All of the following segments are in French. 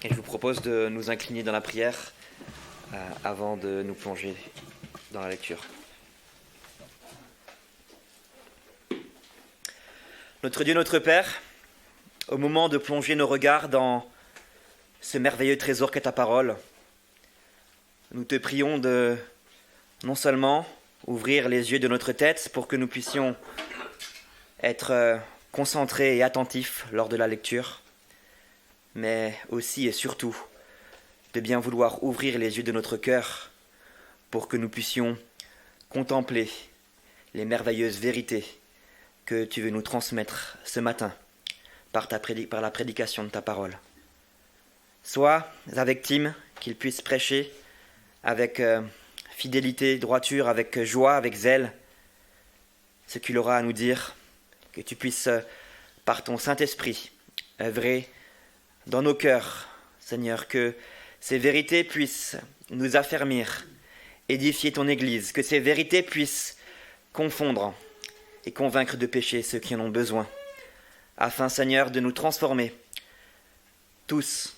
Et je vous propose de nous incliner dans la prière avant de nous plonger dans la lecture. Notre Dieu, notre Père, au moment de plonger nos regards dans ce merveilleux trésor qu'est ta parole, nous te prions de non seulement ouvrir les yeux de notre tête pour que nous puissions être concentrés et attentifs lors de la lecture, mais aussi et surtout de bien vouloir ouvrir les yeux de notre cœur pour que nous puissions contempler les merveilleuses vérités que tu veux nous transmettre ce matin par la prédication de ta parole. Soit avec Tim, qu'il puisse prêcher avec fidélité, droiture, avec joie, avec zèle, ce qu'il aura à nous dire, que tu puisses, par ton Saint-Esprit, œuvrer dans nos cœurs, Seigneur, que ces vérités puissent nous affermir, édifier ton Église, que ces vérités puissent confondre et convaincre de péché ceux qui en ont besoin, afin, Seigneur, de nous transformer tous,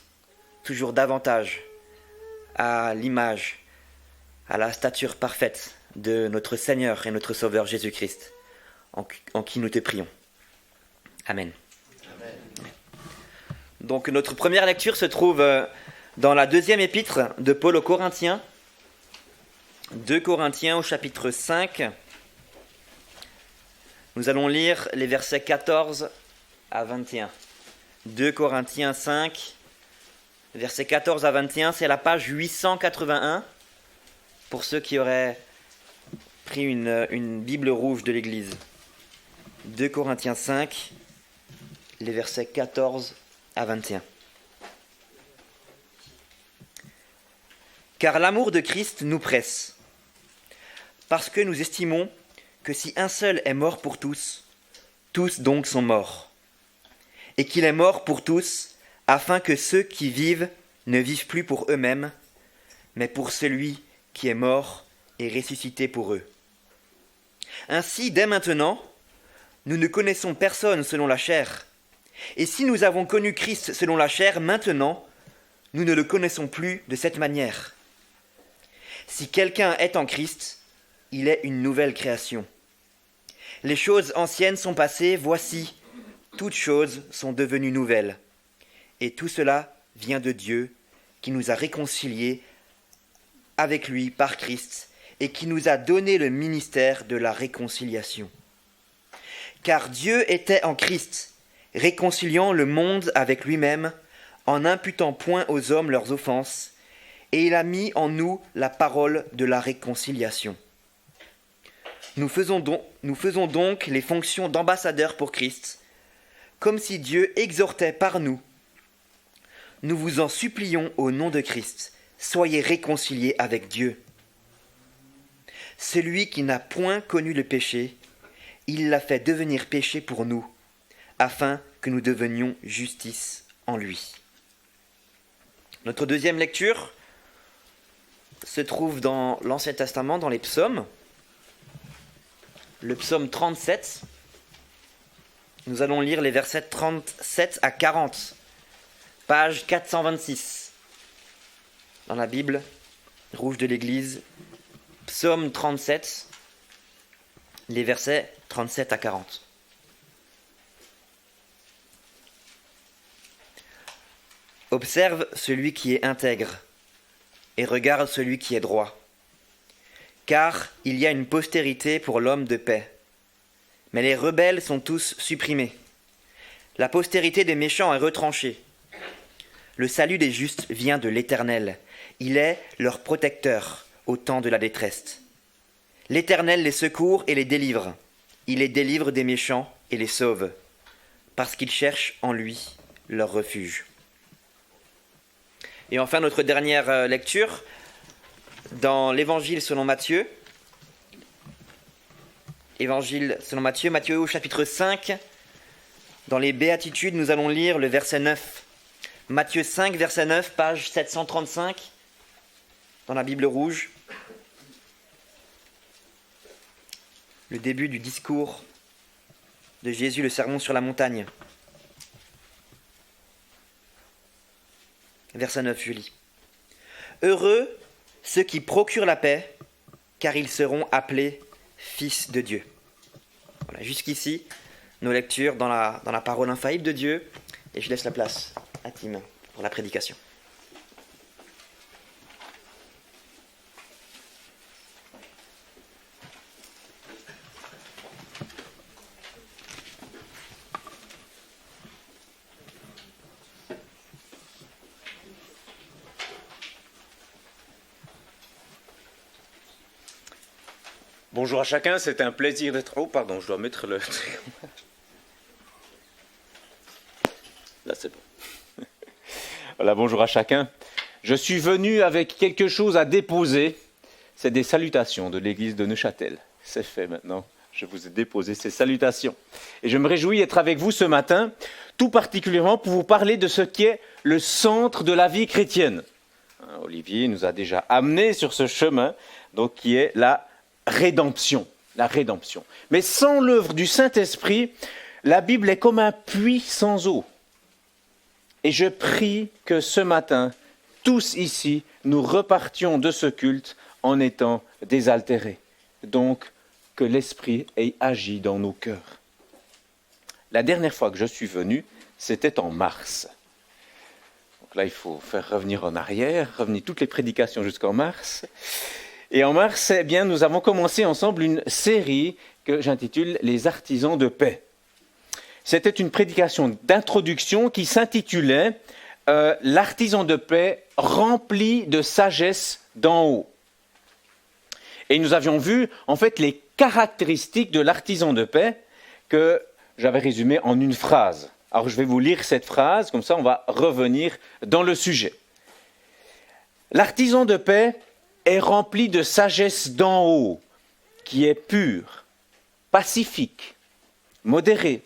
toujours davantage, à l'image, à la stature parfaite de notre Seigneur et notre Sauveur Jésus-Christ, en qui nous te prions. Amen. Amen. Donc notre première lecture se trouve dans la deuxième épître de Paul aux Corinthiens, 2 Corinthiens au chapitre 5. Nous allons lire les versets 14 à 21. 2 Corinthiens 5, versets 14 à 21, c'est la page 881, pour ceux qui auraient pris une Bible rouge de l'Église. 2 Corinthiens 5, les versets 14 à 21. Car l'amour de Christ nous presse, parce que nous estimons que si un seul est mort pour tous, tous donc sont morts, et qu'il est mort pour tous, afin que ceux qui vivent ne vivent plus pour eux-mêmes, mais pour celui qui est mort et ressuscité pour eux. Ainsi, dès maintenant, nous ne connaissons personne selon la chair, et si nous avons connu Christ selon la chair, maintenant, nous ne le connaissons plus de cette manière. Si quelqu'un est en Christ, il est une nouvelle création. Les choses anciennes sont passées, voici, toutes choses sont devenues nouvelles. Et tout cela vient de Dieu, qui nous a réconciliés avec lui par Christ, et qui nous a donné le ministère de la réconciliation. Car Dieu était en Christ, réconciliant le monde avec lui-même, en n'imputant point aux hommes leurs offenses, et il a mis en nous la parole de la réconciliation. Nous faisons donc les fonctions d'ambassadeurs pour Christ, comme si Dieu exhortait par nous. Nous vous en supplions au nom de Christ, soyez réconciliés avec Dieu. Celui qui n'a point connu le péché, il l'a fait devenir péché pour nous, afin que nous devenions justice en lui. Notre deuxième lecture se trouve dans l'Ancien Testament, dans les psaumes. Le psaume 37. Nous allons lire les versets 37 à 40, page 426, dans la Bible rouge de l'Église. Psaume 37, les versets 37 à 40. Observe celui qui est intègre et regarde celui qui est droit. Car il y a une postérité pour l'homme de paix. Mais les rebelles sont tous supprimés. La postérité des méchants est retranchée. Le salut des justes vient de l'Éternel. Il est leur protecteur au temps de la détresse. L'Éternel les secourt et les délivre. Il les délivre des méchants et les sauve, parce qu'ils cherchent en lui leur refuge. Et enfin, notre dernière lecture, dans l'Évangile selon Matthieu. Évangile selon Matthieu, Matthieu au chapitre 5. Dans les Béatitudes, nous allons lire le verset 9. Matthieu 5, verset 9, page 735, dans la Bible rouge. Le début du discours de Jésus, le sermon sur la montagne. Verset 9, je lis. Heureux ceux qui procurent la paix, car ils seront appelés fils de Dieu. Voilà, jusqu'ici, nos lectures dans la parole infaillible de Dieu, et je laisse la place à Tim pour la prédication. Bonjour à chacun, c'est un plaisir d'être... Oh pardon, je dois mettre le... Là c'est bon. Voilà, bonjour à chacun. Je suis venu avec quelque chose à déposer. C'est des salutations de l'église de Neuchâtel. C'est fait maintenant. Je vous ai déposé ces salutations. Et je me réjouis d'être avec vous ce matin, tout particulièrement pour vous parler de ce qui est le centre de la vie chrétienne. Olivier nous a déjà amenés sur ce chemin, donc qui est la rédemption. Mais sans l'œuvre du Saint-Esprit, la Bible est comme un puits sans eau. Et je prie que ce matin, tous ici, nous repartions de ce culte en étant désaltérés. Donc, que l'Esprit ait agi dans nos cœurs. La dernière fois que je suis venu, c'était en mars. Donc là, il faut faire revenir en arrière, revenir toutes les prédications jusqu'en mars. Et en mars, eh bien, nous avons commencé ensemble une série que j'intitule « Les artisans de paix ». C'était une prédication d'introduction qui s'intitulait « L'artisan de paix rempli de sagesse d'en haut ». Et nous avions vu, en fait, les caractéristiques de l'artisan de paix que j'avais résumées en une phrase. Alors, je vais vous lire cette phrase, comme ça on va revenir dans le sujet. L'artisan de paix est rempli de sagesse d'en haut, qui est pure, pacifique, modérée,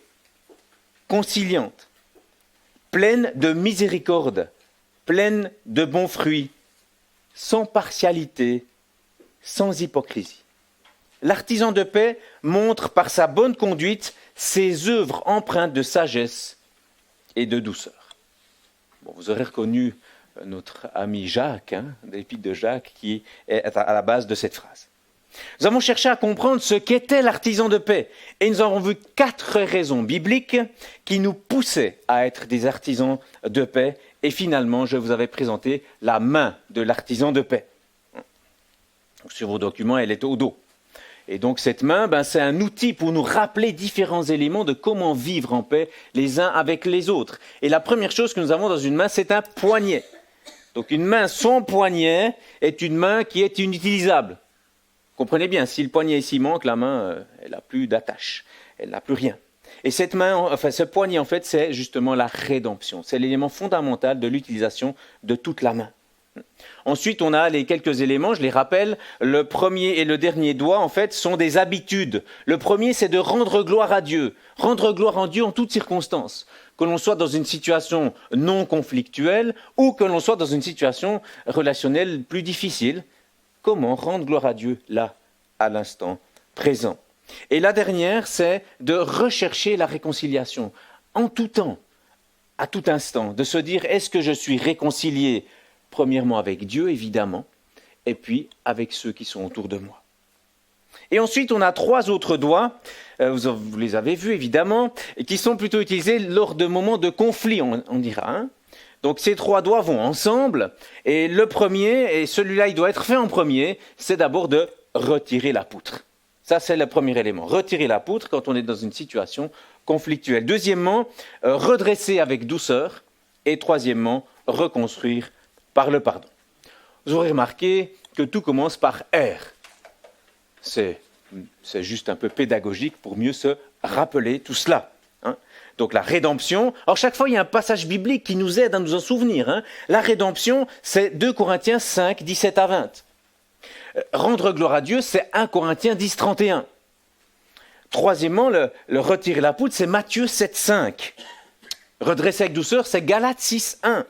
conciliante, pleine de miséricorde, pleine de bons fruits, sans partialité, sans hypocrisie. L'artisan de paix montre par sa bonne conduite ses œuvres empreintes de sagesse et de douceur. Bon, vous aurez reconnu notre ami Jacques, l'épître de Jacques, qui est à la base de cette phrase. Nous avons cherché à comprendre ce qu'était l'artisan de paix, et nous avons vu 4 raisons bibliques qui nous poussaient à être des artisans de paix, et finalement, je vous avais présenté la main de l'artisan de paix. Sur vos documents, elle est au dos. Et donc cette main, c'est un outil pour nous rappeler différents éléments de comment vivre en paix les uns avec les autres. Et la première chose que nous avons dans une main, c'est un poignet. Donc une main sans poignet est une main qui est inutilisable. Comprenez bien, si le poignet ici manque, la main, elle n'a plus d'attache, elle n'a plus rien. Et cette main, ce poignet, en fait, c'est justement la rédemption. C'est l'élément fondamental de l'utilisation de toute la main. Ensuite, on a les quelques éléments, je les rappelle. Le premier et le dernier doigt, en fait, sont des habitudes. Le premier, c'est de rendre gloire à Dieu. Rendre gloire à Dieu en toutes circonstances. Que l'on soit dans une situation non conflictuelle ou que l'on soit dans une situation relationnelle plus difficile. Comment rendre gloire à Dieu là, à l'instant présent. Et la dernière, c'est de rechercher la réconciliation en tout temps, à tout instant. De se dire, est-ce que je suis réconcilié premièrement avec Dieu, évidemment, et puis avec ceux qui sont autour de moi. Et ensuite, on a 3 autres doigts, vous les avez vus évidemment, et qui sont plutôt utilisés lors de moments de conflit, on dira. Donc ces 3 doigts vont ensemble, et le premier, et celui-là il doit être fait en premier, c'est d'abord de retirer la poutre. Ça c'est le premier élément, retirer la poutre quand on est dans une situation conflictuelle. Deuxièmement, redresser avec douceur, et troisièmement, reconstruire par le pardon. Vous aurez remarqué que tout commence par R. C'est juste un peu pédagogique pour mieux se rappeler tout cela. Donc la rédemption, alors chaque fois il y a un passage biblique qui nous aide à nous en souvenir. La rédemption, c'est 2 Corinthiens 5, 17 à 20. Rendre gloire à Dieu, c'est 1 Corinthiens 10, 31. Troisièmement, le retirer la poutre, c'est Matthieu 7, 5. Redresser avec douceur, c'est Galates 6, 1.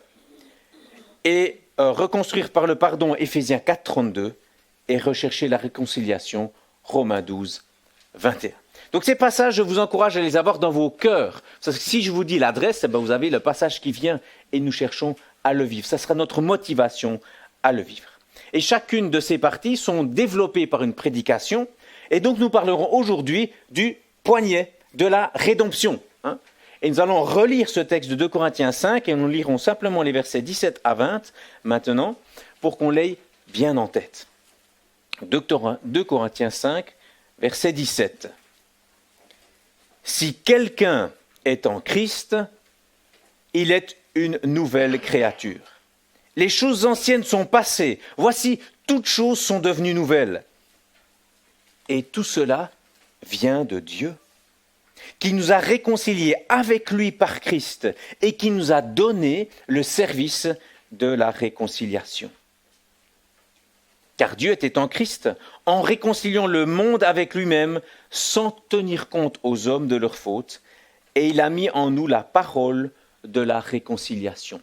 Et reconstruire par le pardon, Éphésiens 4, 32. Et rechercher la réconciliation, Romains 12, 21. Donc ces passages, je vous encourage à les avoir dans vos cœurs. Parce que si je vous dis l'adresse, vous avez le passage qui vient et nous cherchons à le vivre. Ça sera notre motivation à le vivre. Et chacune de ces parties sont développées par une prédication. Et donc nous parlerons aujourd'hui du poignet, de la rédemption. Et nous allons relire ce texte de 2 Corinthiens 5 et nous lirons simplement les versets 17 à 20 maintenant pour qu'on l'ait bien en tête. 2 Corinthiens 5, verset 17. Si quelqu'un est en Christ, il est une nouvelle créature. Les choses anciennes sont passées. Voici, toutes choses sont devenues nouvelles. Et tout cela vient de Dieu, qui nous a réconciliés avec lui par Christ et qui nous a donné le service de la réconciliation. Car Dieu était en Christ, en réconciliant le monde avec lui-même, sans tenir compte aux hommes de leurs fautes, et il a mis en nous la parole de la réconciliation.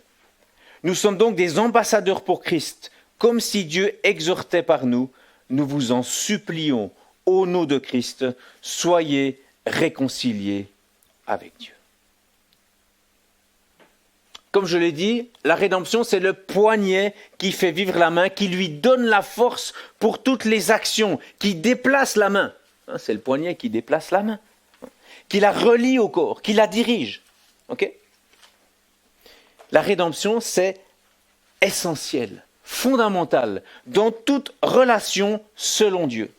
Nous sommes donc des ambassadeurs pour Christ, comme si Dieu exhortait par nous. Nous vous en supplions, au nom de Christ, soyez réconciliés avec Dieu. Comme je l'ai dit, la rédemption, c'est le poignet qui fait vivre la main, qui lui donne la force pour toutes les actions, qui déplace la main. C'est le poignet qui déplace la main, qui la relie au corps, qui la dirige. Okay ? La rédemption, c'est essentiel, fondamental, dans toute relation selon Dieu.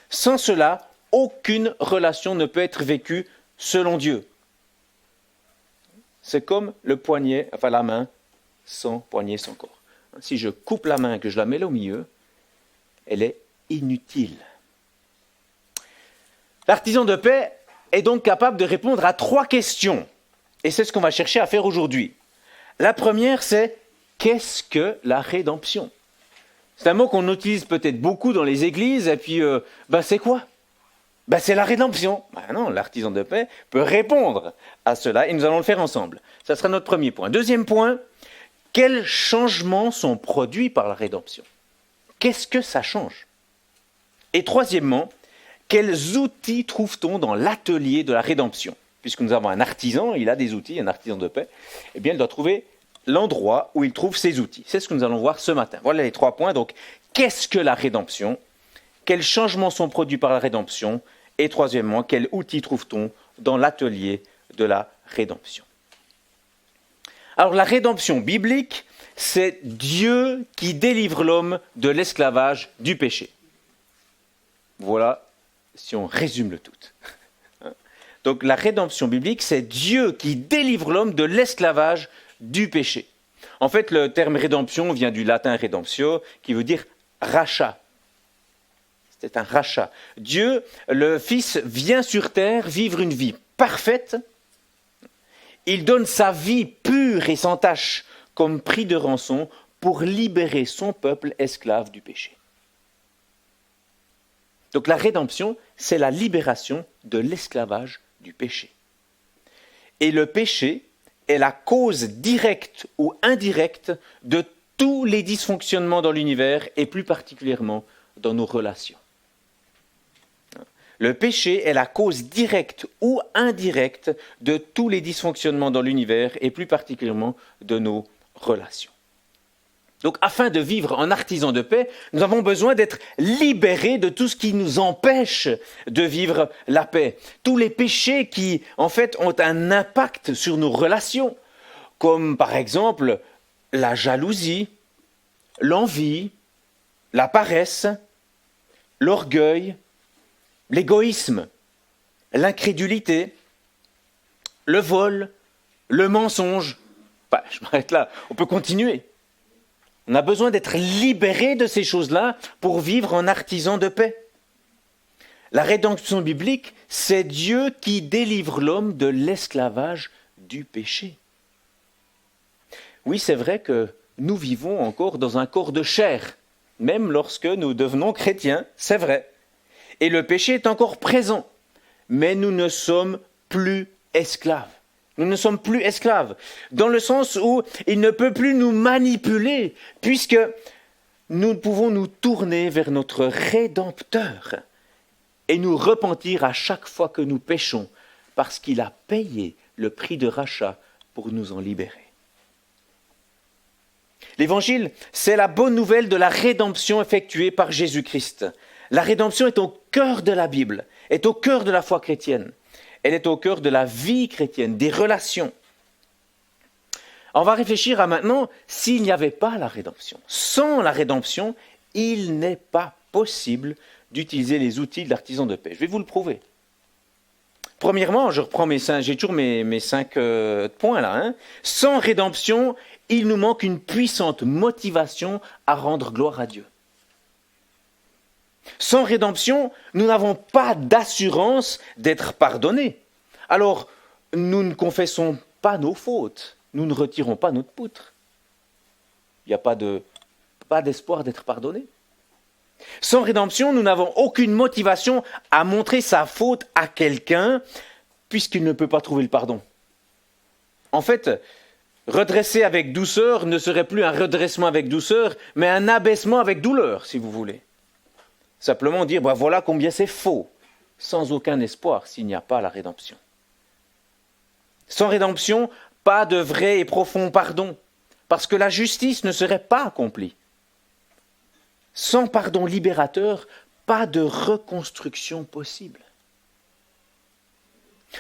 Sans cela, aucune relation ne peut être vécue selon Dieu. C'est comme le poignet, enfin la main, sans poignet, sans corps. Si je coupe la main et que je la mets là au milieu, elle est inutile. L'artisan de paix est donc capable de répondre à 3 questions. Et c'est ce qu'on va chercher à faire aujourd'hui. La première, c'est qu'est-ce que la rédemption ? C'est un mot qu'on utilise peut-être beaucoup dans les églises, et puis, c'est quoi ? C'est la rédemption. Non, l'artisan de paix peut répondre à cela, et nous allons le faire ensemble. Ça sera notre premier point. Deuxième point, quels changements sont produits par la rédemption ? Qu'est-ce que ça change ? Et troisièmement, quels outils trouve-t-on dans l'atelier de la rédemption ? Puisque nous avons un artisan, il a des outils, un artisan de paix, eh bien il doit trouver l'endroit où il trouve ses outils. C'est ce que nous allons voir ce matin. Voilà les 3 points. Donc, qu'est-ce que la rédemption ? Quels changements sont produits par la rédemption ? Et troisièmement, quels outils trouve-t-on dans l'atelier de la rédemption ? Alors, la rédemption biblique, c'est Dieu qui délivre l'homme de l'esclavage du péché. Voilà, si on résume le tout. Donc, la rédemption biblique, c'est Dieu qui délivre l'homme de l'esclavage du péché. En fait, le terme rédemption vient du latin redemptio, qui veut dire rachat. C'est un rachat. Dieu, le Fils, vient sur terre vivre une vie parfaite. Il donne sa vie pure et sans tache comme prix de rançon pour libérer son peuple esclave du péché. Donc la rédemption, c'est la libération de l'esclavage du péché. Et le péché est la cause directe ou indirecte de tous les dysfonctionnements dans l'univers et plus particulièrement dans nos relations. Le péché est la cause directe ou indirecte de tous les dysfonctionnements dans l'univers et plus particulièrement de nos relations. Donc, afin de vivre en artisan de paix, nous avons besoin d'être libérés de tout ce qui nous empêche de vivre la paix. Tous les péchés qui, en fait, ont un impact sur nos relations, comme par exemple la jalousie, l'envie, la paresse, l'orgueil, l'égoïsme, l'incrédulité, le vol, le mensonge. Je m'arrête là, on peut continuer. On a besoin d'être libéré de ces choses-là pour vivre en artisan de paix. La rédemption biblique, c'est Dieu qui délivre l'homme de l'esclavage du péché. Oui, c'est vrai que nous vivons encore dans un corps de chair, même lorsque nous devenons chrétiens, c'est vrai. Et le péché est encore présent, mais nous ne sommes plus esclaves. Nous ne sommes plus esclaves, dans le sens où il ne peut plus nous manipuler, puisque nous pouvons nous tourner vers notre Rédempteur et nous repentir à chaque fois que nous péchons, parce qu'il a payé le prix de rachat pour nous en libérer. L'évangile, c'est la bonne nouvelle de la rédemption effectuée par Jésus-Christ. La rédemption est au cœur de la Bible, est au cœur de la foi chrétienne. Elle est au cœur de la vie chrétienne, des relations. On va réfléchir à maintenant s'il n'y avait pas la rédemption. Sans la rédemption, il n'est pas possible d'utiliser les outils de l'artisan de paix. Je vais vous le prouver. Premièrement, je reprends j'ai toujours mes 5 points là. Sans rédemption, il nous manque une puissante motivation à rendre gloire à Dieu. Sans rédemption, nous n'avons pas d'assurance d'être pardonnés. Alors, nous ne confessons pas nos fautes, nous ne retirons pas notre poutre. Il n'y a pas d'espoir d'être pardonné. Sans rédemption, nous n'avons aucune motivation à montrer sa faute à quelqu'un, puisqu'il ne peut pas trouver le pardon. En fait, redresser avec douceur ne serait plus un redressement avec douceur, mais un abaissement avec douleur, si vous voulez. Simplement dire, voilà combien c'est faux, sans aucun espoir s'il n'y a pas la rédemption. Sans rédemption, pas de vrai et profond pardon, parce que la justice ne serait pas accomplie. Sans pardon libérateur, pas de reconstruction possible.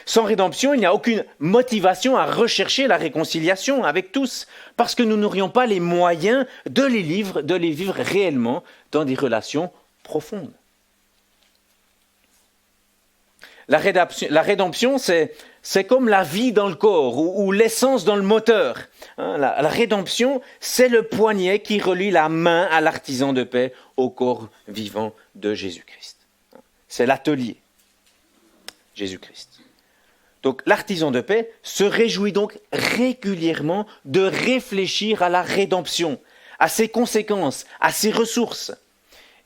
Sans rédemption, il n'y a aucune motivation à rechercher la réconciliation avec tous, parce que nous n'aurions pas les moyens de les vivre réellement dans des relations profondes. La rédemption, c'est comme la vie dans le corps ou l'essence dans le moteur. La rédemption, c'est le poignet qui relie la main à l'artisan de paix au corps vivant de Jésus-Christ. C'est l'atelier, Jésus-Christ. Donc l'artisan de paix se réjouit donc régulièrement de réfléchir à la rédemption, à ses conséquences, à ses ressources.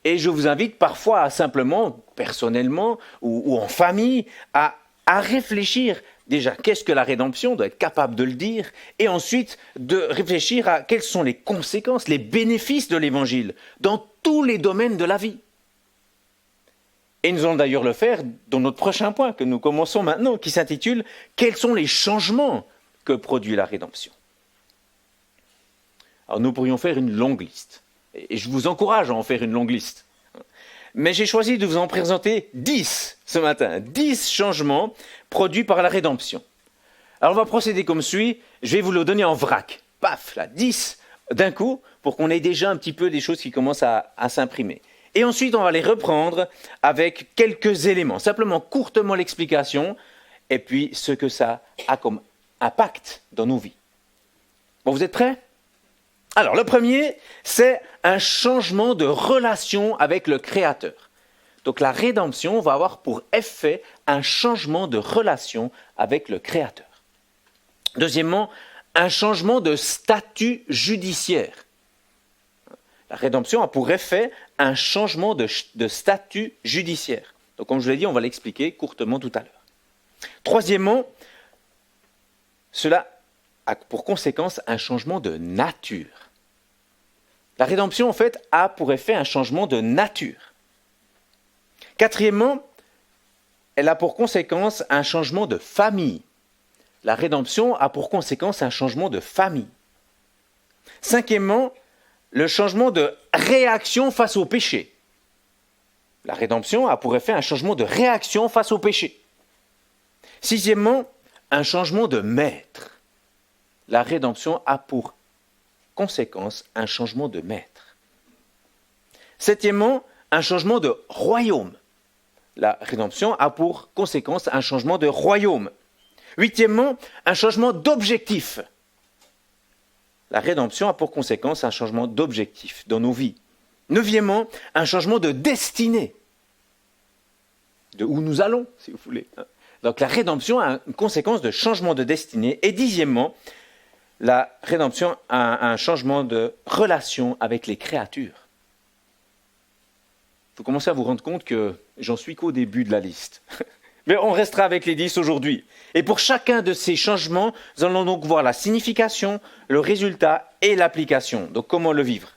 Et je vous invite parfois à simplement, personnellement ou en famille, à réfléchir déjà qu'est-ce que la rédemption, d'être capable de le dire, et ensuite de réfléchir à quelles sont les conséquences, les bénéfices de l'évangile dans tous les domaines de la vie. Et nous allons d'ailleurs le faire dans notre prochain point que nous commençons maintenant, qui s'intitule « Quels sont les changements que produit la rédemption ?» Alors nous pourrions faire une longue liste. Et je vous encourage à en faire une longue liste. Mais j'ai choisi de vous en présenter 10 ce matin. 10 changements produits par la rédemption. Alors on va procéder comme suit. Je vais vous le donner en vrac. Paf, là, 10 d'un coup, pour qu'on ait déjà un petit peu des choses qui commencent à s'imprimer. Et ensuite, on va les reprendre avec quelques éléments. Simplement, courtement l'explication, et puis ce que ça a comme impact dans nos vies. Bon, vous êtes prêts ? Alors, le premier, c'est un changement de relation avec le Créateur. Donc, la rédemption va avoir pour effet un changement de relation avec le Créateur. Deuxièmement, un changement de statut judiciaire. La rédemption a pour effet un changement de statut judiciaire. Donc, comme je vous l'ai dit, on va l'expliquer courtement tout à l'heure. Troisièmement, cela a pour conséquence un changement de nature. La rédemption, en fait, a pour effet un changement de nature. Quatrièmement, elle a pour conséquence un changement de famille. La rédemption a pour conséquence un changement de famille. Cinquièmement, le changement de réaction face au péché. La rédemption a pour effet un changement de réaction face au péché. Sixièmement, un changement de maître. La rédemption a pour conséquence un changement de maître. Septièmement, un changement de royaume. La rédemption a pour conséquence un changement de royaume. Huitièmement, un changement d'objectif. La rédemption a pour conséquence un changement d'objectif dans nos vies. Neuvièmement, un changement de destinée. De où nous allons, si vous voulez. Donc la rédemption a une conséquence de changement de destinée. Et dixièmement, la rédemption a un changement de relation avec les créatures. Vous commencez à vous rendre compte que j'en suis qu'au début de la liste. Mais on restera avec les 10 aujourd'hui. Et pour chacun de ces changements, nous allons donc voir la signification, le résultat et l'application. Donc comment le vivre.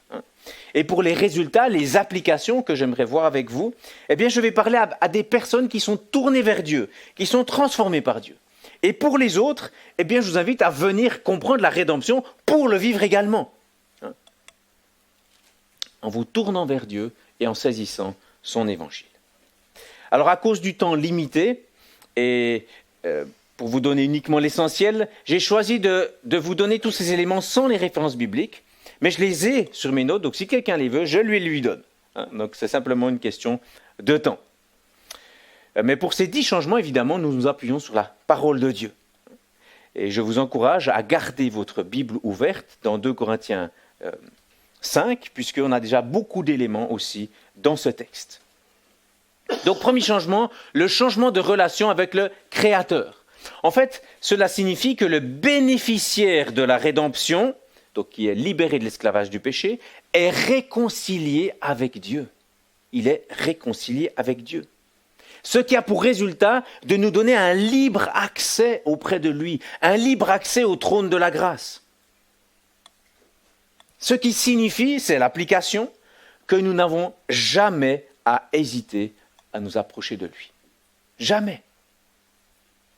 Et pour les résultats, les applications que j'aimerais voir avec vous, eh bien je vais parler à des personnes qui sont tournées vers Dieu, qui sont transformées par Dieu. Et pour les autres, eh bien je vous invite à venir comprendre la rédemption pour le vivre également. en vous tournant vers Dieu et en saisissant son évangile. Alors à cause du temps limité, et pour vous donner uniquement l'essentiel, j'ai choisi de vous donner tous ces éléments sans les références bibliques, mais je les ai sur mes notes, donc si quelqu'un les veut, je lui donne. Donc c'est simplement une question de temps. Mais pour ces 10 changements, évidemment, nous nous appuyons sur la parole de Dieu. Et je vous encourage à garder votre Bible ouverte dans 2 Corinthiens 5, puisqu'on a déjà beaucoup d'éléments aussi dans ce texte. Donc, premier changement, le changement de relation avec le Créateur. En fait, cela signifie que le bénéficiaire de la rédemption, donc qui est libéré de l'esclavage du péché, est réconcilié avec Dieu. Il est réconcilié avec Dieu. Ce qui a pour résultat de nous donner un libre accès auprès de lui, un libre accès au trône de la grâce. Ce qui signifie, c'est l'application, que nous n'avons jamais à hésiter à nous approcher de lui. Jamais.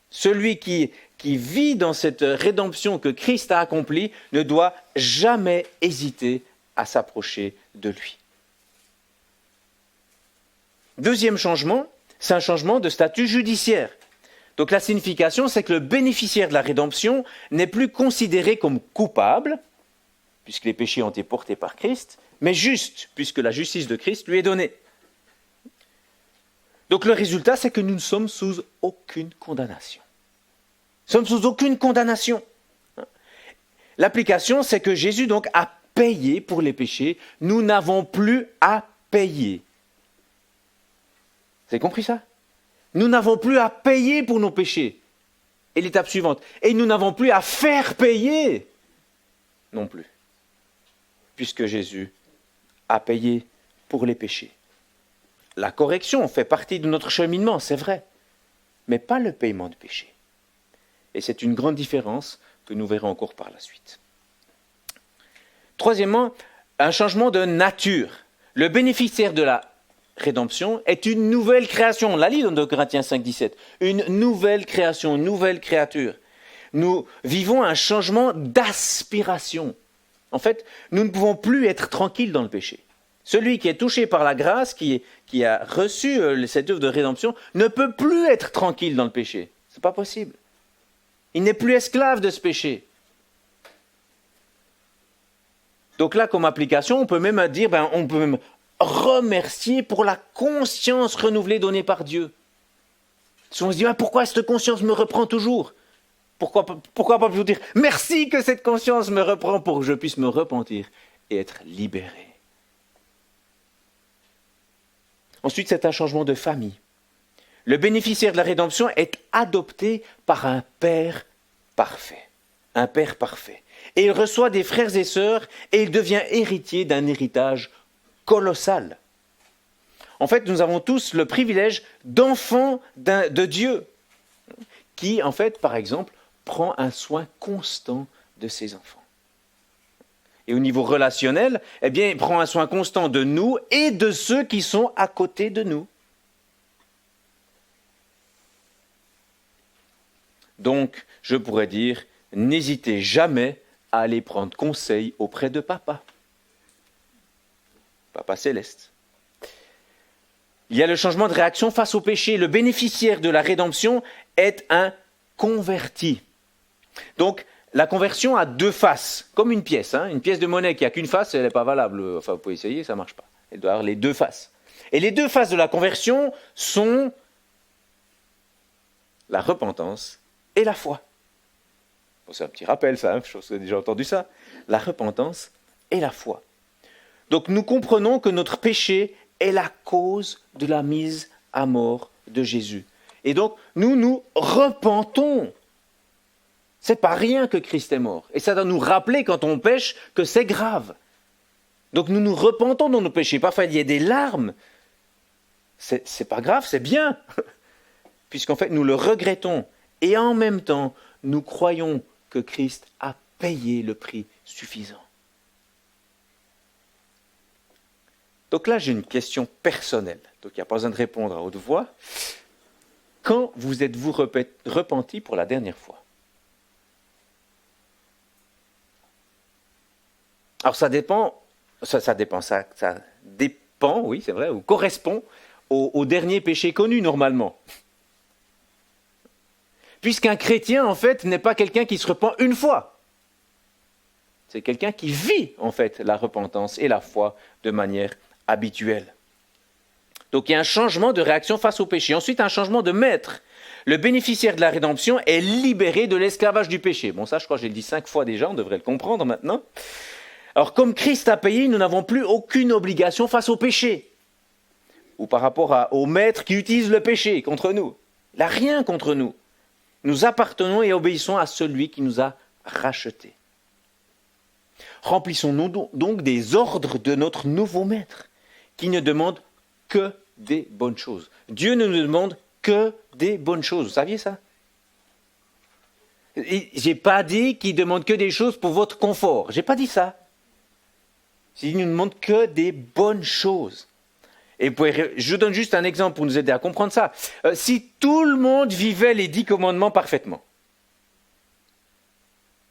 Celui qui vit dans cette rédemption que Christ a accomplie ne doit jamais hésiter à s'approcher de lui. Deuxième changement, c'est un changement de statut judiciaire. Donc la signification, c'est que le bénéficiaire de la rédemption n'est plus considéré comme coupable, puisque les péchés ont été portés par Christ, mais juste, puisque la justice de Christ lui est donnée. Donc le résultat, c'est que nous ne sommes sous aucune condamnation. Nous sommes sous aucune condamnation. L'application, c'est que Jésus donc a payé pour les péchés. Nous n'avons plus à payer. Vous avez compris ça? Nous n'avons plus à payer pour nos péchés. Et l'étape suivante. Et nous n'avons plus à faire payer non plus. Puisque Jésus a payé pour les péchés. La correction fait partie de notre cheminement, c'est vrai, mais pas le paiement du péché. Et c'est une grande différence que nous verrons encore par la suite. Troisièmement, un changement de nature. Le bénéficiaire de la rédemption est une nouvelle création. On l'a lu dans 2 Corinthiens 5, 17. Une nouvelle création, une nouvelle créature. Nous vivons un changement d'aspiration. En fait, nous ne pouvons plus être tranquilles dans le péché. Celui qui est touché par la grâce, qui a reçu cette œuvre de rédemption, ne peut plus être tranquille dans le péché. Ce n'est pas possible. Il n'est plus esclave de ce péché. Donc là, comme application, on peut même dire, on peut même remercier pour la conscience renouvelée donnée par Dieu. Si on se dit, pourquoi cette conscience me reprend toujours? Pourquoi pas plutôt dire, merci que cette conscience me reprend pour que je puisse me repentir et être libéré. Ensuite, c'est un changement de famille. Le bénéficiaire de la rédemption est adopté par un Père parfait. Un Père parfait. Et il reçoit des frères et sœurs et il devient héritier d'un héritage colossal. En fait, nous avons tous le privilège d'enfants de Dieu qui, en fait, par exemple, prend un soin constant de ses enfants. Et au niveau relationnel, il prend un soin constant de nous et de ceux qui sont à côté de nous. Donc, je pourrais dire, n'hésitez jamais à aller prendre conseil auprès de Papa. Papa céleste. Il y a le changement de réaction face au péché. Le bénéficiaire de la rédemption est un converti. Donc, la conversion a deux faces, comme une pièce. Une pièce de monnaie qui n'a qu'une face, elle n'est pas valable. Enfin, vous pouvez essayer, ça ne marche pas. Elle doit avoir les deux faces. Et les deux faces de la conversion sont la repentance et la foi. Bon, c'est un petit rappel, ça, je pense que vous avez déjà entendu ça. La repentance et la foi. Donc, nous comprenons que notre péché est la cause de la mise à mort de Jésus. Et donc, nous nous repentons. C'est pas rien que Christ est mort. Et ça doit nous rappeler, quand on pêche, que c'est grave. Donc nous nous repentons dans nos péchés. Parfois, il y a des larmes. C'est pas grave, c'est bien. Puisqu'en fait, nous le regrettons. Et en même temps, nous croyons que Christ a payé le prix suffisant. Donc là, j'ai une question personnelle. Donc il n'y a pas besoin de répondre à haute voix. Quand vous êtes-vous repenti pour la dernière fois? Alors ça dépend Ça dépend, ça dépend, oui, c'est vrai, ou correspond au dernier péché connu normalement. Puisqu'un chrétien, en fait, n'est pas quelqu'un qui se repent une fois. C'est quelqu'un qui vit, en fait, la repentance et la foi de manière habituelle. Donc il y a un changement de réaction face au péché. Ensuite, un changement de maître. Le bénéficiaire de la rédemption est libéré de l'esclavage du péché. Bon, ça, je crois que j'ai dit 5 fois déjà, on devrait le comprendre maintenant. Alors, comme Christ a payé, nous n'avons plus aucune obligation face au péché. Ou par rapport au maître qui utilise le péché contre nous. Il n'a rien contre nous. Nous appartenons et obéissons à celui qui nous a rachetés. Remplissons-nous donc des ordres de notre nouveau maître, qui ne demande que des bonnes choses. Dieu ne nous demande que des bonnes choses. Vous saviez ça? Je n'ai pas dit qu'il demande que des choses pour votre confort. Je n'ai pas dit ça. J'ai dit qu'il ne nous demande que des bonnes choses. Et je donne juste un exemple pour nous aider à comprendre ça. Si tout le monde vivait les 10 commandements parfaitement,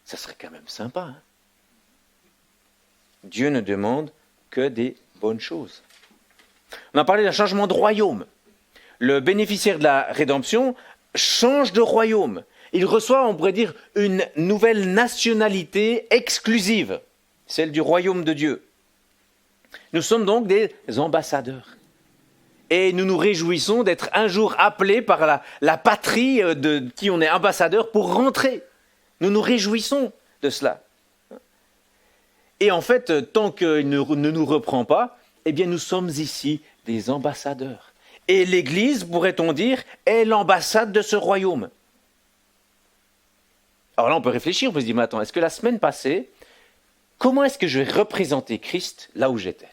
ça serait quand même sympa. Hein? Dieu ne demande que des bonnes choses. On a parlé d'un changement de royaume. Le bénéficiaire de la rédemption change de royaume. Il reçoit, on pourrait dire, une nouvelle nationalité exclusive, celle du royaume de Dieu. Nous sommes donc des ambassadeurs. Et nous nous réjouissons d'être un jour appelés par la patrie de qui on est ambassadeur pour rentrer. Nous nous réjouissons de cela. Et en fait, tant qu'il ne nous reprend pas, eh bien nous sommes ici des ambassadeurs. Et l'Église, pourrait-on dire, est l'ambassade de ce royaume. Alors là, on peut réfléchir, on peut se dire, mais attends, est-ce que la semaine passée, comment est-ce que je vais représenter Christ là où j'étais?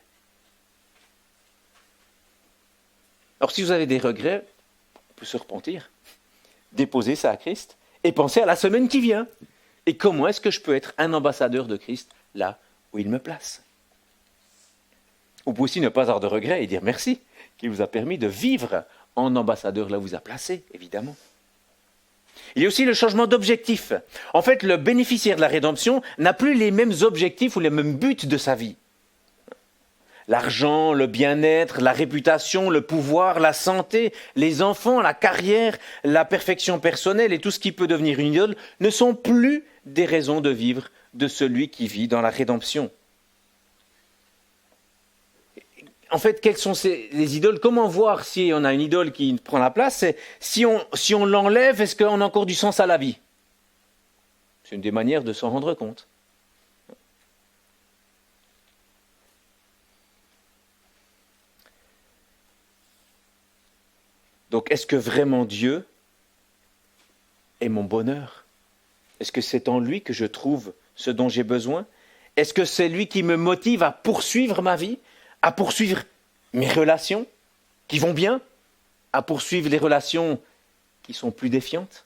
Alors si vous avez des regrets, on peut se repentir, déposer ça à Christ et penser à la semaine qui vient. Et comment est-ce que je peux être un ambassadeur de Christ là où il me place? Vous pouvez aussi ne pas avoir de regrets et dire merci, qu'il vous a permis de vivre en ambassadeur là où vous a placé, évidemment. Il y a aussi le changement d'objectif. En fait, le bénéficiaire de la rédemption n'a plus les mêmes objectifs ou les mêmes buts de sa vie. L'argent, le bien-être, la réputation, le pouvoir, la santé, les enfants, la carrière, la perfection personnelle et tout ce qui peut devenir une idole ne sont plus des raisons de vivre de celui qui vit dans la rédemption. En fait, quelles sont les idoles? Comment voir si on a une idole qui prend la place? Si on l'enlève, est-ce qu'on a encore du sens à la vie? C'est une des manières de s'en rendre compte. Donc, est-ce que vraiment Dieu est mon bonheur? Est-ce que c'est en lui que je trouve ce dont j'ai besoin? Est-ce que c'est lui qui me motive à poursuivre ma vie, à poursuivre mes relations qui vont bien, à poursuivre les relations qui sont plus défiantes?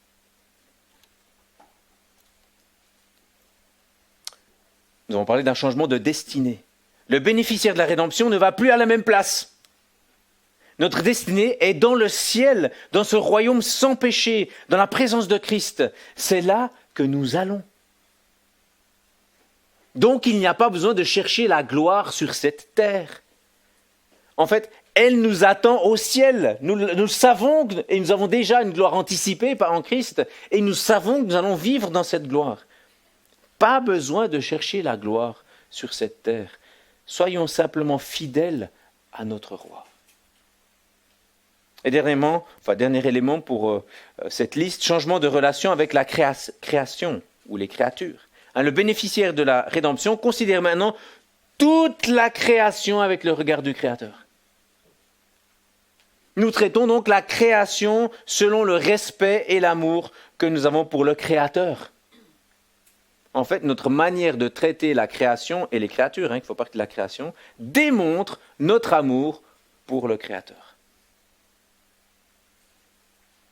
Nous avons parlé d'un changement de destinée. Le bénéficiaire de la rédemption ne va plus à la même place. Notre destinée est dans le ciel, dans ce royaume sans péché, dans la présence de Christ. C'est là que nous allons. Donc il n'y a pas besoin de chercher la gloire sur cette terre. En fait, elle nous attend au ciel. Nous savons, et nous avons déjà une gloire anticipée en Christ, et nous savons que nous allons vivre dans cette gloire. Pas besoin de chercher la gloire sur cette terre. Soyons simplement fidèles à notre roi. Et dernier élément pour cette liste, changement de relation avec la création ou les créatures. Le bénéficiaire de la rédemption considère maintenant toute la création avec le regard du Créateur. Nous traitons donc la création selon le respect et l'amour que nous avons pour le Créateur. En fait, notre manière de traiter la création et les créatures, qui font partie de la création, démontre notre amour pour le Créateur.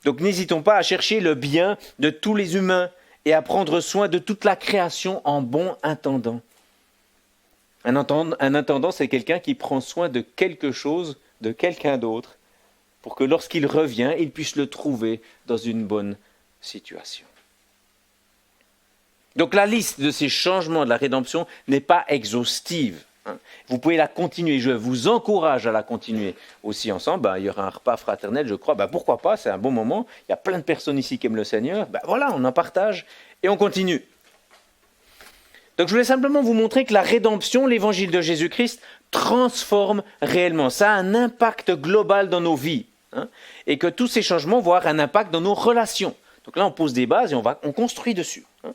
Donc n'hésitons pas à chercher le bien de tous les humains et à prendre soin de toute la création en bon intendant. Un intendant, c'est quelqu'un qui prend soin de quelque chose, de quelqu'un d'autre, pour que lorsqu'il revient, il puisse le trouver dans une bonne situation. Donc la liste de ces changements de la rédemption n'est pas exhaustive. hein. Vous pouvez la continuer, je vous encourage à la continuer aussi ensemble. Il y aura un repas fraternel, je crois. Pourquoi pas, c'est un bon moment. Il y a plein de personnes ici qui aiment le Seigneur. Voilà, on en partage et on continue. Donc je voulais simplement vous montrer que la rédemption, l'évangile de Jésus-Christ, transforme réellement. Ça a un impact global dans nos vies. Hein, et que tous ces changements vont avoir un impact dans nos relations. Donc là, on pose des bases et on construit dessus. Hein.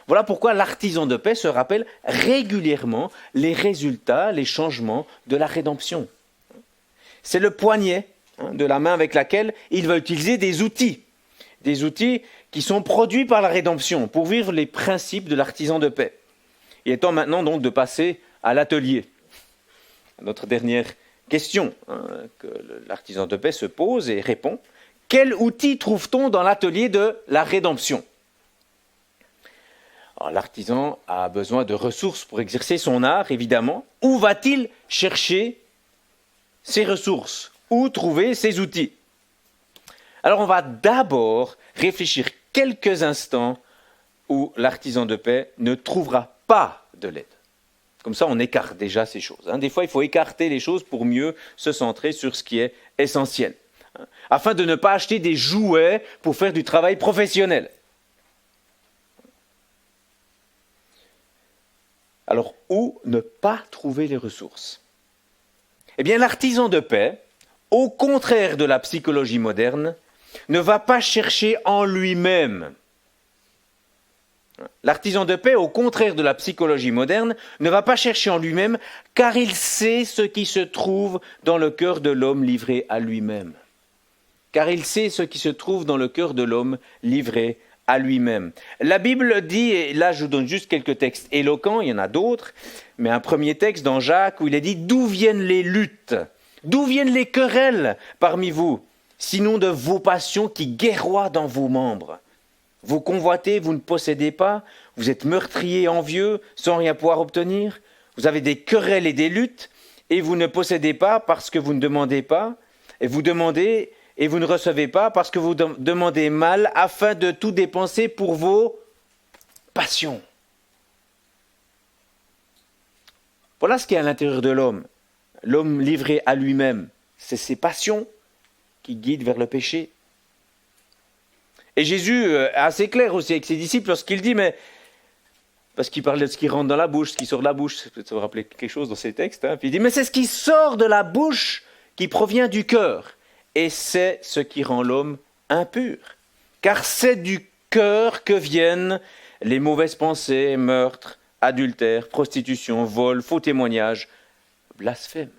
Voilà pourquoi l'artisan de paix se rappelle régulièrement les résultats, les changements de la rédemption. C'est le poignet de la main avec laquelle il va utiliser des outils qui sont produits par la rédemption pour vivre les principes de l'artisan de paix. Il est temps maintenant donc de passer à l'atelier. Notre dernière question que l'artisan de paix se pose et répond. Quel outil trouve-t-on dans l'atelier de la rédemption ? Alors, l'artisan a besoin de ressources pour exercer son art, évidemment. Où va-t-il chercher ses ressources ? Où trouver ses outils ? Alors on va d'abord réfléchir quelques instants où l'artisan de paix ne trouvera pas de l'aide. Comme ça, on écarte déjà ces choses. Des fois, il faut écarter les choses pour mieux se centrer sur ce qui est essentiel, afin de ne pas acheter des jouets pour faire du travail professionnel. Alors, où ne pas trouver les ressources ? Eh bien, l'artisan de paix, au contraire de la psychologie moderne, ne va pas chercher en lui-même. L'artisan de paix, au contraire de la psychologie moderne, ne va pas chercher en lui-même, car il sait ce qui se trouve dans le cœur de l'homme livré à lui-même. Car il sait ce qui se trouve dans le cœur de l'homme livré à lui-même. La Bible dit, et là je vous donne juste quelques textes éloquents, il y en a d'autres, mais un premier texte dans Jacques où il est dit « D'où viennent les luttes ? D'où viennent les querelles parmi vous ? Sinon de vos passions qui guerroient dans vos membres. Vous convoitez, vous ne possédez pas, vous êtes meurtriers, envieux, sans rien pouvoir obtenir. Vous avez des querelles et des luttes, et vous ne possédez pas parce que vous ne demandez pas, et vous demandez et vous ne recevez pas parce que vous demandez mal, afin de tout dépenser pour vos passions. » Voilà ce qu'il y a à l'intérieur de l'homme. L'homme livré à lui-même, c'est ses passions qui guide vers le péché. Et Jésus est assez clair aussi avec ses disciples lorsqu'il dit, mais parce qu'il parle de ce qui rentre dans la bouche, ce qui sort de la bouche, ça peut vous rappeler quelque chose dans ces textes, puis il dit, mais c'est ce qui sort de la bouche qui provient du cœur, et c'est ce qui rend l'homme impur. Car c'est du cœur que viennent les mauvaises pensées, meurtres, adultère, prostitution, vol, faux témoignage, blasphème.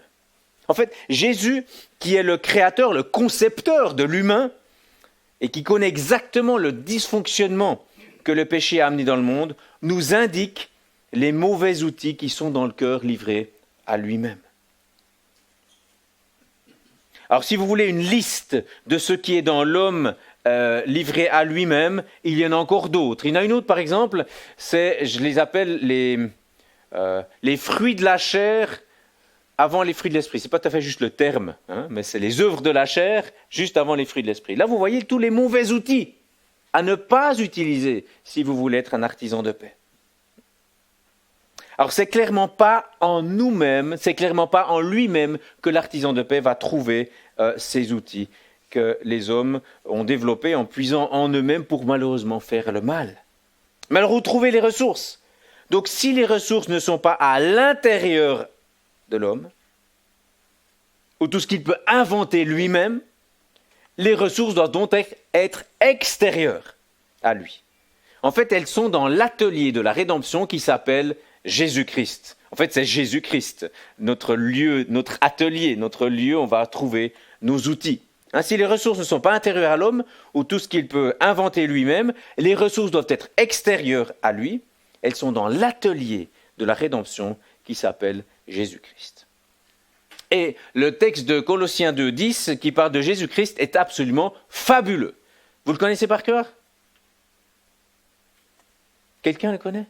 En fait, Jésus, qui est le créateur, le concepteur de l'humain, et qui connaît exactement le dysfonctionnement que le péché a amené dans le monde, nous indique les mauvais outils qui sont dans le cœur livrés à lui-même. Alors, si vous voulez une liste de ce qui est dans l'homme livré à lui-même, il y en a encore d'autres. Il y en a une autre, par exemple, je les appelle les fruits de la chair avant les fruits de l'esprit. Ce n'est pas tout à fait juste le terme, mais c'est les œuvres de la chair juste avant les fruits de l'esprit. Là, vous voyez tous les mauvais outils à ne pas utiliser si vous voulez être un artisan de paix. Alors, c'est clairement pas en nous-mêmes, c'est clairement pas en lui-même que l'artisan de paix va trouver ces outils que les hommes ont développés en puisant en eux-mêmes pour malheureusement faire le mal. Mais alors, où trouver les ressources ? Donc, si les ressources ne sont pas à l'intérieur de l'homme, ou tout ce qu'il peut inventer lui-même, les ressources doivent donc être extérieures à lui. En fait, elles sont dans l'atelier de la rédemption qui s'appelle Jésus-Christ. En fait, c'est Jésus-Christ, notre lieu, notre atelier, notre lieu où on va trouver nos outils. Si les ressources ne sont pas intérieures à l'homme, ou tout ce qu'il peut inventer lui-même, les ressources doivent être extérieures à lui. Elles sont dans l'atelier de la rédemption qui s'appelle Jésus-Christ. Et le texte de Colossiens 2,10 qui parle de Jésus-Christ est absolument fabuleux. Vous le connaissez par cœur ? Quelqu'un le connaît ?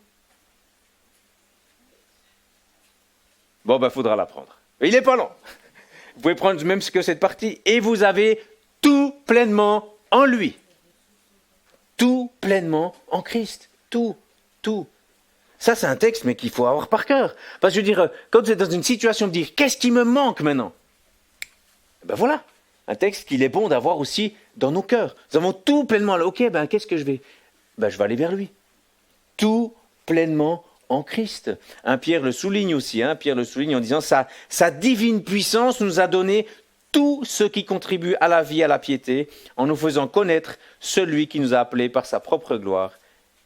Bon, il faudra l'apprendre. Il n'est pas long. Vous pouvez prendre même ce que cette partie. Et vous avez tout pleinement en lui. Tout pleinement en Christ. Tout. Ça, c'est un texte, mais qu'il faut avoir par cœur. Parce que je veux dire, quand vous êtes dans une situation de dire, qu'est-ce qui me manque maintenant? Ben voilà, un texte qu'il est bon d'avoir aussi dans nos cœurs. Nous avons tout pleinement, ok, qu'est-ce que je vais? Je vais aller vers lui. Tout pleinement en Christ. Pierre le souligne aussi, Pierre le souligne en disant, sa divine puissance nous a donné tout ce qui contribue à la vie, à la piété, en nous faisant connaître celui qui nous a appelés par sa propre gloire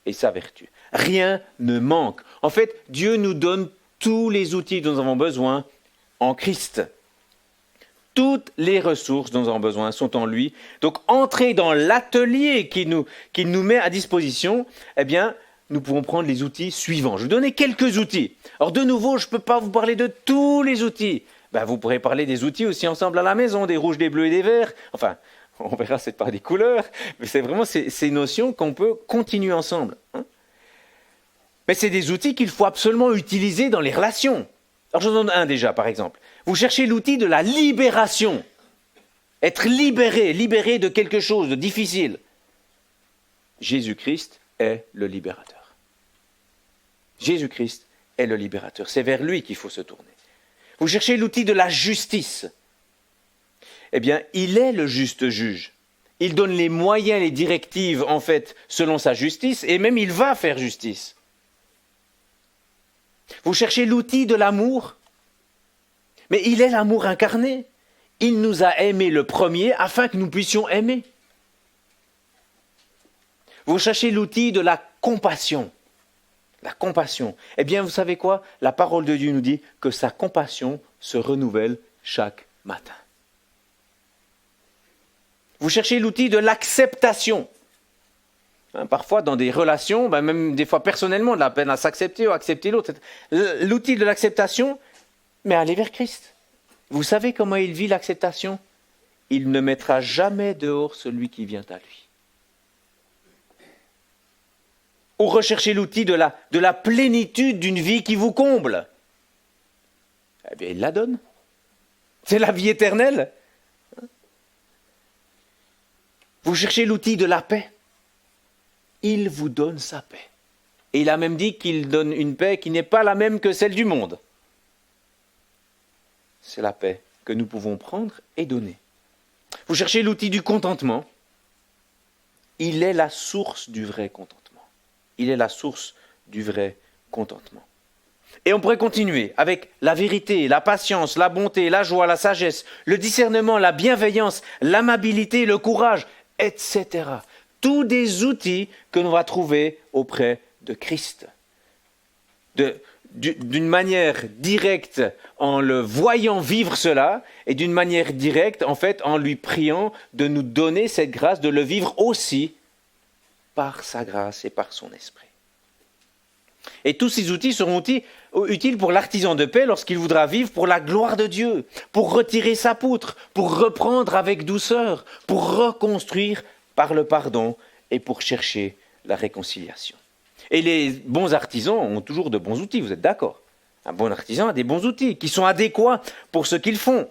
et sa vertu. Rien ne manque. En fait, Dieu nous donne tous les outils dont nous avons besoin en Christ. Toutes les ressources dont nous avons besoin sont en lui. Donc, entrer dans l'atelier qu'il nous met à disposition, nous pouvons prendre les outils suivants. Je vais vous donner quelques outils. Alors, de nouveau, je ne peux pas vous parler de tous les outils. Vous pourrez parler des outils aussi ensemble à la maison, des rouges, des bleus et des verts. Enfin, on verra, c'est pas des couleurs, mais c'est vraiment ces notions qu'on peut continuer ensemble. Mais c'est des outils qu'il faut absolument utiliser dans les relations. Alors, j'en donne un déjà, par exemple. Vous cherchez l'outil de la libération. Être libéré de quelque chose de difficile. Jésus-Christ est le libérateur. Jésus-Christ est le libérateur. C'est vers lui qu'il faut se tourner. Vous cherchez l'outil de la justice. Il est le juste juge. Il donne les moyens, les directives, en fait, selon sa justice, et même il va faire justice. Vous cherchez l'outil de l'amour, mais il est l'amour incarné. Il nous a aimés le premier afin que nous puissions aimer. Vous cherchez l'outil de la compassion. La compassion. Vous savez quoi? La parole de Dieu nous dit que sa compassion se renouvelle chaque matin. Vous cherchez l'outil de l'acceptation. Parfois, dans des relations, même des fois personnellement, de la peine à s'accepter ou accepter l'autre. L'outil de l'acceptation, mais aller vers Christ. Vous savez comment il vit l'acceptation? Il ne mettra jamais dehors celui qui vient à lui. Ou recherchez l'outil de la plénitude d'une vie qui vous comble. Il la donne. C'est la vie éternelle. Vous cherchez l'outil de la paix. Il vous donne sa paix. Et il a même dit qu'il donne une paix qui n'est pas la même que celle du monde. C'est la paix que nous pouvons prendre et donner. Vous cherchez l'outil du contentement. Il est la source du vrai contentement. Il est la source du vrai contentement. Et on pourrait continuer avec la vérité, la patience, la bonté, la joie, la sagesse, le discernement, la bienveillance, l'amabilité, le courage, etc. Tous des outils que l'on va trouver auprès de Christ. D'une manière directe en le voyant vivre cela, et d'une manière directe, en fait, en lui priant de nous donner cette grâce de le vivre aussi par sa grâce et par son esprit. Et tous ces outils seront utiles pour l'artisan de paix lorsqu'il voudra vivre pour la gloire de Dieu, pour retirer sa poutre, pour reprendre avec douceur, pour reconstruire par le pardon et pour chercher la réconciliation. Et les bons artisans ont toujours de bons outils, vous êtes d'accord? Un bon artisan a des bons outils qui sont adéquats pour ce qu'ils font.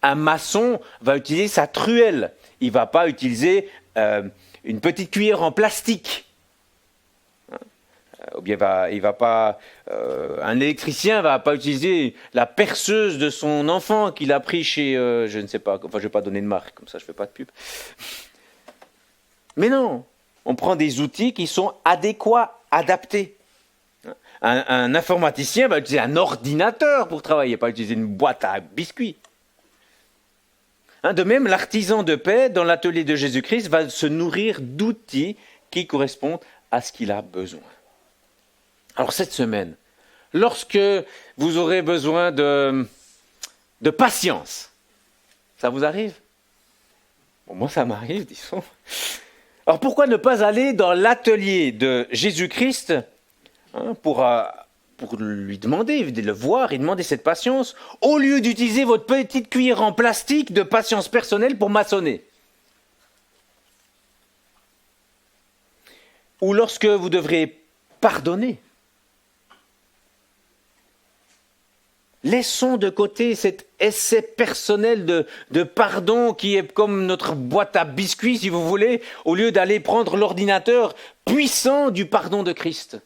Un maçon va utiliser sa truelle, il ne va pas utiliser une petite cuillère en plastique. Ou bien un électricien ne va pas utiliser la perceuse de son enfant qu'il a pris chez, je ne sais pas, enfin je ne vais pas donner de marque, comme ça je ne fais pas de pub. Mais non, on prend des outils qui sont adéquats, adaptés. Un informaticien va utiliser un ordinateur pour travailler, pas utiliser une boîte à biscuits. De même, l'artisan de paix, dans l'atelier de Jésus-Christ, va se nourrir d'outils qui correspondent à ce qu'il a besoin. Alors cette semaine, lorsque vous aurez besoin de patience, ça vous arrive? Moi ça m'arrive, disons. Alors pourquoi ne pas aller dans l'atelier de Jésus-Christ pour lui demander, de le voir et demander cette patience, au lieu d'utiliser votre petite cuillère en plastique de patience personnelle pour maçonner? Ou lorsque vous devrez pardonner, laissons de côté cet essai personnel de pardon qui est comme notre boîte à biscuits, si vous voulez, au lieu d'aller prendre l'ordinateur puissant du pardon de Christ.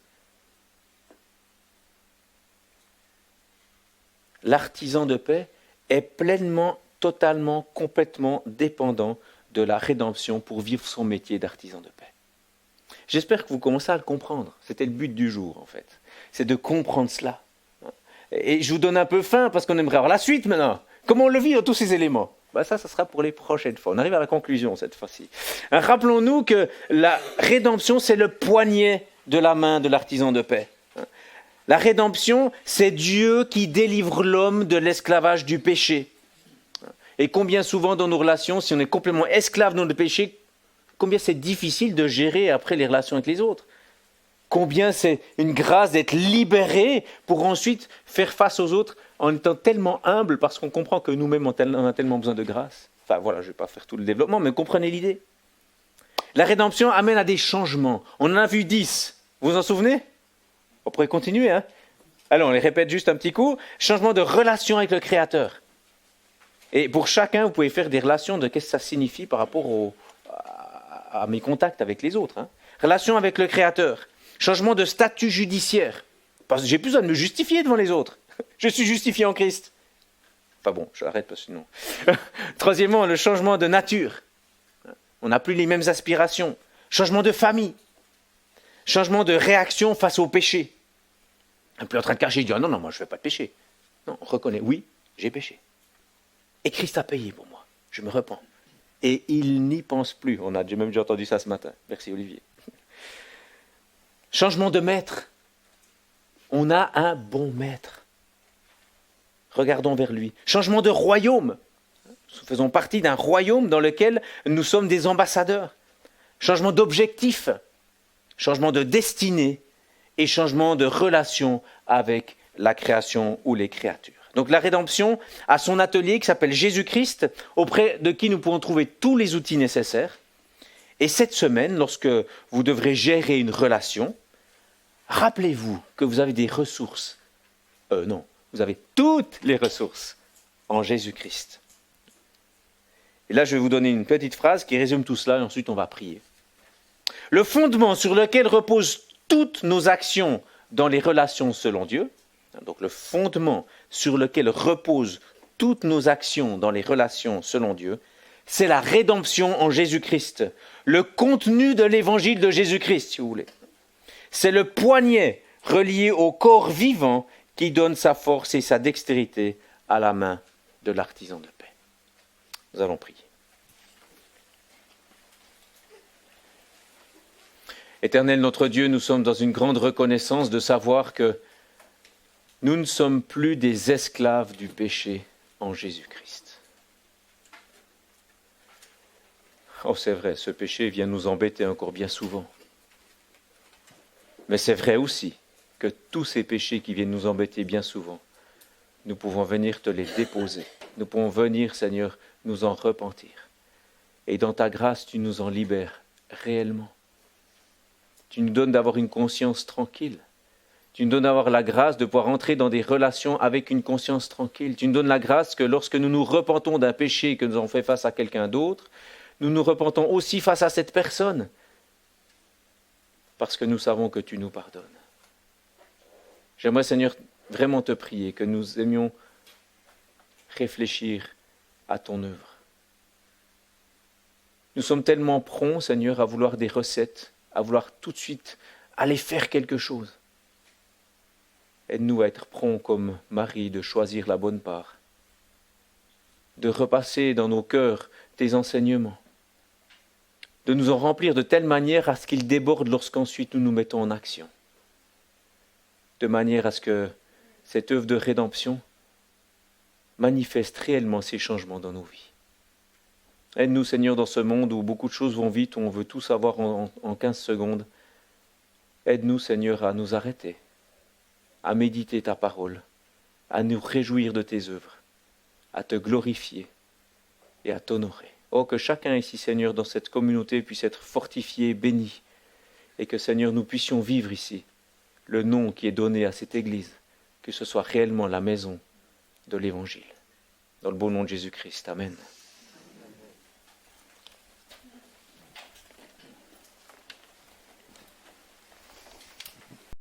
l'artisan de paix est pleinement, totalement, complètement dépendant de la rédemption pour vivre son métier d'artisan de paix. J'espère que vous commencez à le comprendre. C'était le but du jour, en fait. C'est de comprendre cela. Et je vous donne un peu faim parce qu'on aimerait avoir la suite maintenant. Comment on le vit dans tous ces éléments? Ça sera pour les prochaines fois. On arrive à la conclusion cette fois-ci. Rappelons-nous que la rédemption, c'est le poignet de la main de l'artisan de paix. La rédemption, c'est Dieu qui délivre l'homme de l'esclavage du péché. Et combien souvent dans nos relations, si on est complètement esclave dans le péché, combien c'est difficile de gérer après les relations avec les autres. Combien c'est une grâce d'être libéré pour ensuite faire face aux autres en étant tellement humble parce qu'on comprend que nous-mêmes on a tellement besoin de grâce. Enfin voilà, je ne vais pas faire tout le développement, mais comprenez l'idée. La rédemption amène à des changements. On en a vu 10. Vous vous en souvenez? On pourrait continuer, hein? Allez, on les répète juste un petit coup. Changement de relation avec le Créateur. Et pour chacun, vous pouvez faire des relations de qu'est-ce que ça signifie par rapport à mes contacts avec les autres. Hein. Relation avec le Créateur. Changement de statut judiciaire. Parce que j'ai plus besoin de me justifier devant les autres. Je suis justifié en Christ. Enfin bon, j'arrête parce que sinon. Troisièmement, le changement de nature. On n'a plus les mêmes aspirations. Changement de famille. Changement de réaction face au péché. Un peu en train de cacher, il dit, non, moi je ne vais pas de péché. Non, on reconnaît, oui, j'ai péché. Et Christ a payé pour moi. Je me repens. Et il n'y pense plus. On a même déjà entendu ça ce matin. Merci Olivier. Changement de maître. On a un bon maître. Regardons vers lui. Changement de royaume. Nous faisons partie d'un royaume dans lequel nous sommes des ambassadeurs. Changement d'objectif. Changement de destinée et changement de relation avec la création ou les créatures. Donc la rédemption a son atelier qui s'appelle Jésus-Christ, auprès de qui nous pouvons trouver tous les outils nécessaires. Et cette semaine, lorsque vous devrez gérer une relation, rappelez-vous que vous avez des ressources. Non, vous avez toutes les ressources en Jésus-Christ. Et là, je vais vous donner une petite phrase qui résume tout cela et ensuite on va prier. Le fondement sur lequel reposent toutes nos actions dans les relations selon Dieu, donc le fondement sur lequel reposent toutes nos actions dans les relations selon Dieu, c'est la rédemption en Jésus-Christ, le contenu de l'évangile de Jésus-Christ, si vous voulez. C'est le poignet relié au corps vivant qui donne sa force et sa dextérité à la main de l'artisan de paix. Nous allons prier. Éternel notre Dieu, nous sommes dans une grande reconnaissance de savoir que nous ne sommes plus des esclaves du péché en Jésus-Christ. Oh, c'est vrai, ce péché vient nous embêter encore bien souvent. Mais c'est vrai aussi que tous ces péchés qui viennent nous embêter bien souvent, nous pouvons venir te les déposer. Nous pouvons venir, Seigneur, nous en repentir. Et dans ta grâce, tu nous en libères réellement. Tu nous donnes d'avoir une conscience tranquille. Tu nous donnes d'avoir la grâce de pouvoir entrer dans des relations avec une conscience tranquille. Tu nous donnes la grâce que lorsque nous nous repentons d'un péché que nous avons fait face à quelqu'un d'autre, nous nous repentons aussi face à cette personne, parce que nous savons que tu nous pardonnes. J'aimerais, Seigneur, vraiment te prier que nous aimions réfléchir à ton œuvre. Nous sommes tellement prompts, Seigneur, à vouloir des recettes, à vouloir tout de suite aller faire quelque chose. Aide-nous à être prompts comme Marie, de choisir la bonne part, de repasser dans nos cœurs tes enseignements, de nous en remplir de telle manière à ce qu'ils débordent lorsqu'ensuite nous nous mettons en action, de manière à ce que cette œuvre de rédemption manifeste réellement ces changements dans nos vies. Aide-nous, Seigneur, dans ce monde où beaucoup de choses vont vite, où on veut tout savoir en 15 secondes. Aide-nous, Seigneur, à nous arrêter, à méditer ta parole, à nous réjouir de tes œuvres, à te glorifier et à t'honorer. Oh, que chacun ici, Seigneur, dans cette communauté puisse être fortifié, béni, et que, Seigneur, nous puissions vivre ici le nom qui est donné à cette Église, que ce soit réellement la maison de l'Évangile. Dans le beau nom de Jésus-Christ. Amen.